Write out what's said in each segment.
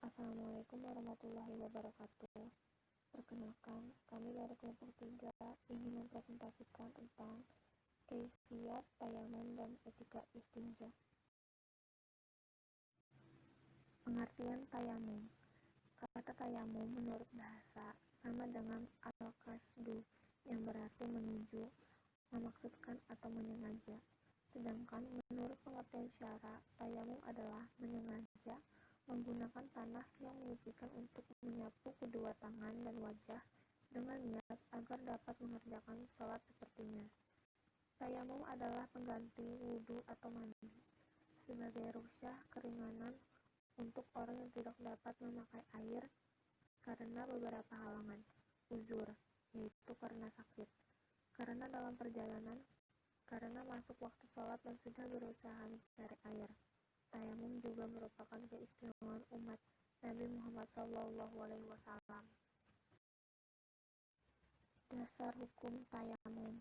Assalamualaikum warahmatullahi wabarakatuh. Perkenalkan, kami dari kelompok 3 ingin mempresentasikan tentang kaifiyat tayamum dan etika istinja. Pengertian tayamum. Kata tayamum menurut bahasa sama dengan al-qasdu yang berarti menuju, memaksudkan atau menyengaja. Sedangkan menurut pengertian syara, tayamum adalah menyengaja menggunakan tanah yang menyucikan untuk menyapu kedua tangan dan wajah dengan niat agar dapat mengerjakan sholat sepertinya. Tayamum adalah pengganti wudhu atau mandi, sebagai rukhsah keringanan untuk orang yang tidak dapat memakai air karena beberapa halangan, uzur, yaitu karena sakit, karena dalam perjalanan, karena masuk waktu sholat dan sudah berusaha mencari air. Tayamum juga merupakan keistimewaan umat Nabi Muhammad SAW. Dasar hukum tayamum.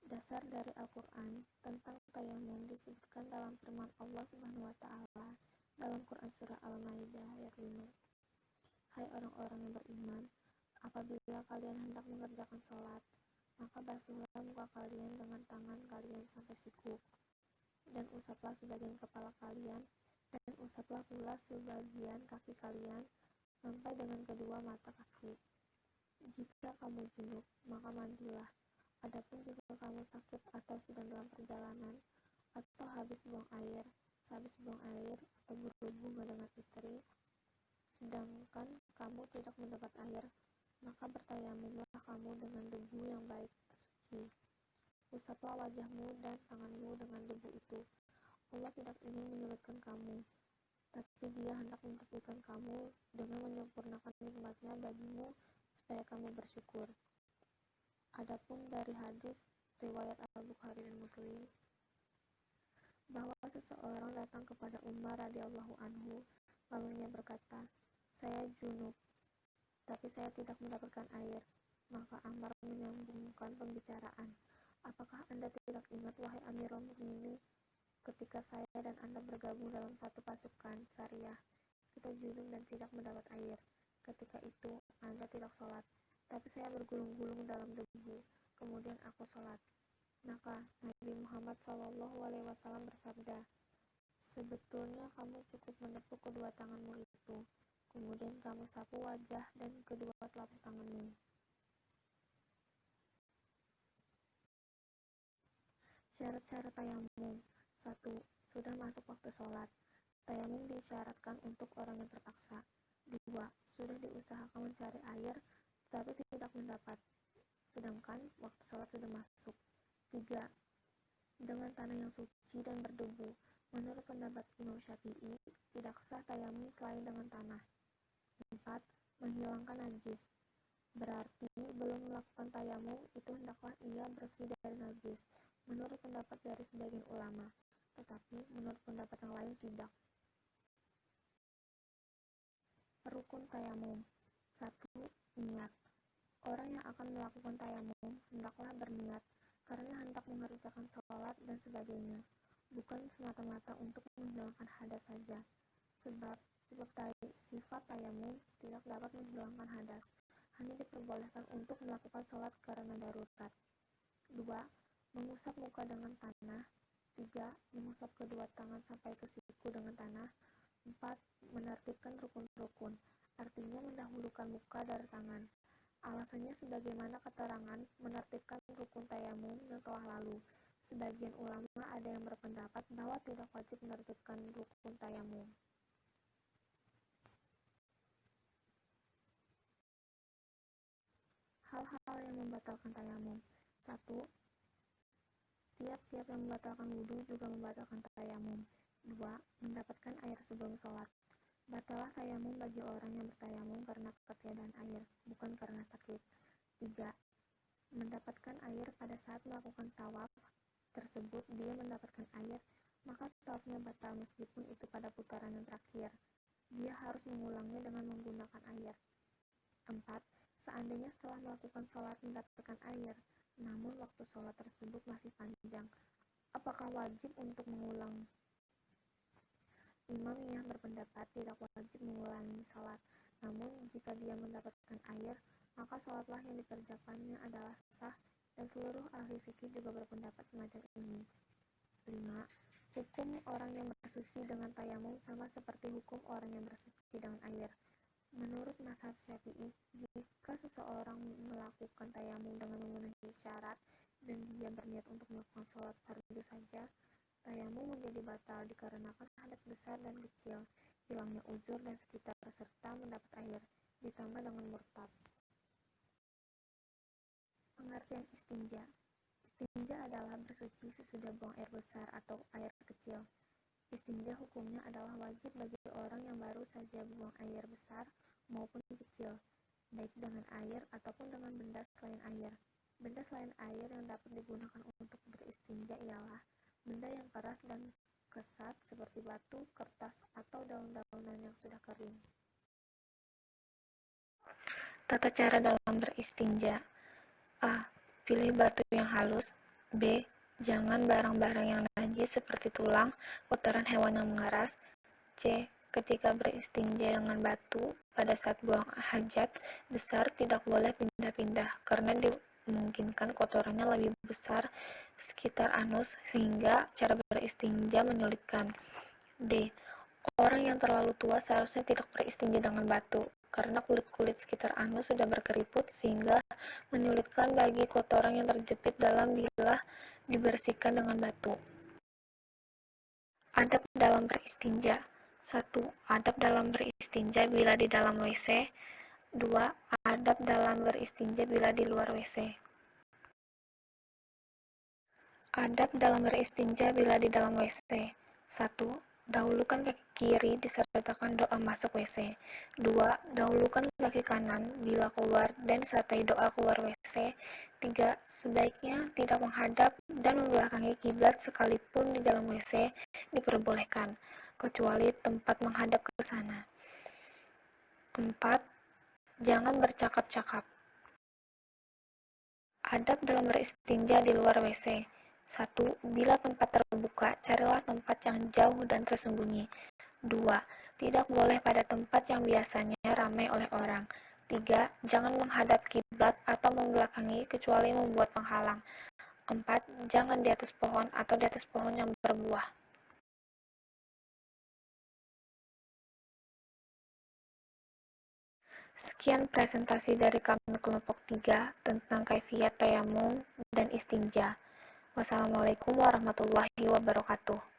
Dasar dari Al-Quran tentang tayamum disebutkan dalam firman Allah Subhanahu wa Ta'ala dalam Quran Surah Al-Maidah ayat 5. Hai orang-orang yang beriman, apabila kalian hendak mengerjakan sholat, maka basuhlah muka kalian dengan tangan kalian sampai siku, dan usaplah sebagian kepala kalian, dan usaplah pula sebagian kaki kalian sampai dengan kedua mata kaki. Jika kamu junub, maka mandilah. Adapun jika kamu sakit atau sedang dalam perjalanan, atau sehabis buang air atau berhubungan dengan istri, sedangkan kamu tidak mendapat air, maka bertayamumlah kamu dengan debu yang baik suci. Usaplah wajahmu dan tanganmu dengan debu itu. Allah tidak ingin menyulitkan kamu, tapi Dia hendak membersihkan kamu dengan menyempurnakan nikmat-Nya bagimu supaya kamu bersyukur. Adapun dari hadis riwayat Al-Bukhari dan Muslim, bahwa seseorang datang kepada Umar radhiyallahu anhu, lalu ia berkata, "Saya junub, tapi saya tidak mendapatkan air." Maka Ammar menyambungkan pembicaraan, "Apakah Anda tidak ingat, wahai Amirul Mukminin, ketika saya dan Anda bergabung dalam satu pasukan Sariyah, kita junub dan tidak mendapat air. Ketika itu Anda tidak sholat, tapi saya bergulung-gulung dalam debu, kemudian aku sholat." Maka Nabi Muhammad SAW bersabda, "Sebetulnya kamu cukup menepuk kedua tanganmu itu, kemudian kamu sapu wajah dan kedua telapak tanganmu." Syarat-syarat tayamum. 1. Sudah masuk waktu sholat. Tayamum disyaratkan untuk orang yang terpaksa. 2. Sudah diusahakan mencari air, tetapi tidak mendapat, sedangkan waktu sholat sudah masuk. 3. Dengan tanah yang suci dan berdebu. Menurut pendapat Imam Syafi'i, tidak sah tayamum selain dengan tanah. 4. Menghilangkan najis. Berarti belum melakukan tayamum itu hendaklah ia bersih dari najis, menurut pendapat dari sebagian ulama, tetapi menurut pendapat yang lain tidak. Rukun tayamum. 1. Niat. Orang yang akan melakukan tayamum hendaklah berniat karena hendak mengerjakan sholat dan sebagainya, bukan semata-mata untuk menghilangkan hadas saja, sebab sifat tayamum tidak dapat menghilangkan hadas, hanya diperbolehkan untuk melakukan sholat karena darurat. 2. Mengusap muka dengan tanah. 3. Mengusap kedua tangan sampai ke siku dengan tanah. 4. Menertibkan rukun-rukun, artinya mendahulukan muka dari tangan. Alasannya sebagaimana keterangan menertibkan rukun tayamum yang telah lalu. Sebagian ulama ada yang berpendapat bahwa tidak wajib menertibkan rukun tayamum. Hal-hal yang membatalkan tayamum. 1. Tiap-tiap yang membatalkan wudhu juga membatalkan tayamum. 2. Mendapatkan air sebelum sholat. Batalah tayamum bagi orang yang bertayamum karena ketiadaan air, bukan karena sakit. 3. Mendapatkan air pada saat melakukan tawaf tersebut dia mendapatkan air, maka tawafnya batal meskipun itu pada putaran yang terakhir. Dia harus mengulangnya dengan menggunakan air. 4. Seandainya setelah melakukan sholat mendapatkan air, namun waktu sholat tersebut masih panjang, apakah wajib untuk mengulang Imam yang berpendapat tidak wajib mengulangi sholat, namun jika dia mendapatkan air, maka sholatlah yang dikerjakannya adalah sah, dan seluruh ahli fikih juga berpendapat semacam ini. 5. Hukum orang yang bersuci dengan tayamum sama seperti hukum orang yang bersuci dengan air. Menurut mazhab Syafi'i, jika seseorang melakukan tayamum dengan memenuhi syarat dan dia berniat untuk melakukan sholat fardu saja, tayamum menjadi batal dikarenakan hadas besar dan kecil, hilangnya uzur dan sekitar serta mendapat air, ditambah dengan murtad. Pengertian istinja. Istinja adalah bersuci sesudah buang air besar atau air kecil. Istinja hukumnya adalah wajib bagi orang yang baru saja buang air besar maupun kecil, baik dengan air ataupun dengan benda selain air. Benda selain air yang dapat digunakan untuk beristinja ialah benda yang keras dan kesat seperti batu, kertas, atau daun-daunan yang sudah kering. Tata cara dalam beristinja. A. Pilih batu yang halus. B. Jangan barang-barang yang najis seperti tulang, kotoran hewan yang mengeras. C. Ketika beristinja dengan batu, pada saat buang hajat besar tidak boleh pindah-pindah, karena dimungkinkan kotorannya lebih besar sekitar anus, sehingga cara beristinja menyulitkan. D. Orang yang terlalu tua seharusnya tidak beristinja dengan batu, karena kulit-kulit sekitar anus sudah berkeriput sehingga menyulitkan bagi kotoran yang terjepit dalam bilah dibersihkan dengan batu. Adab dalam beristinja. 1. Adab dalam beristinja bila di dalam WC. 2. Adab dalam beristinja bila di luar WC. Adab dalam beristinja bila di dalam WC. 1. Dahulukan kaki kiri disertakan doa masuk WC. 2. Dahulukan kaki kanan bila keluar dan sertai doa keluar WC. 3. Sebaiknya tidak menghadap dan membelakangi kiblat sekalipun di dalam WC diperbolehkan, kecuali tempat menghadap ke sana. 4. Jangan bercakap-cakap. Adab dalam beristinja di luar WC. 1. Bila tempat terbuka, carilah tempat yang jauh dan tersembunyi. 2. Tidak boleh pada tempat yang biasanya ramai oleh orang. 3. Jangan menghadap kiblat atau membelakangi kecuali membuat penghalang. 4. Jangan di atas pohon atau di atas pohon yang berbuah. Sekian presentasi dari kami kelompok 3 tentang kaifiyat tayamum dan istinja. Wassalamualaikum warahmatullahi wabarakatuh.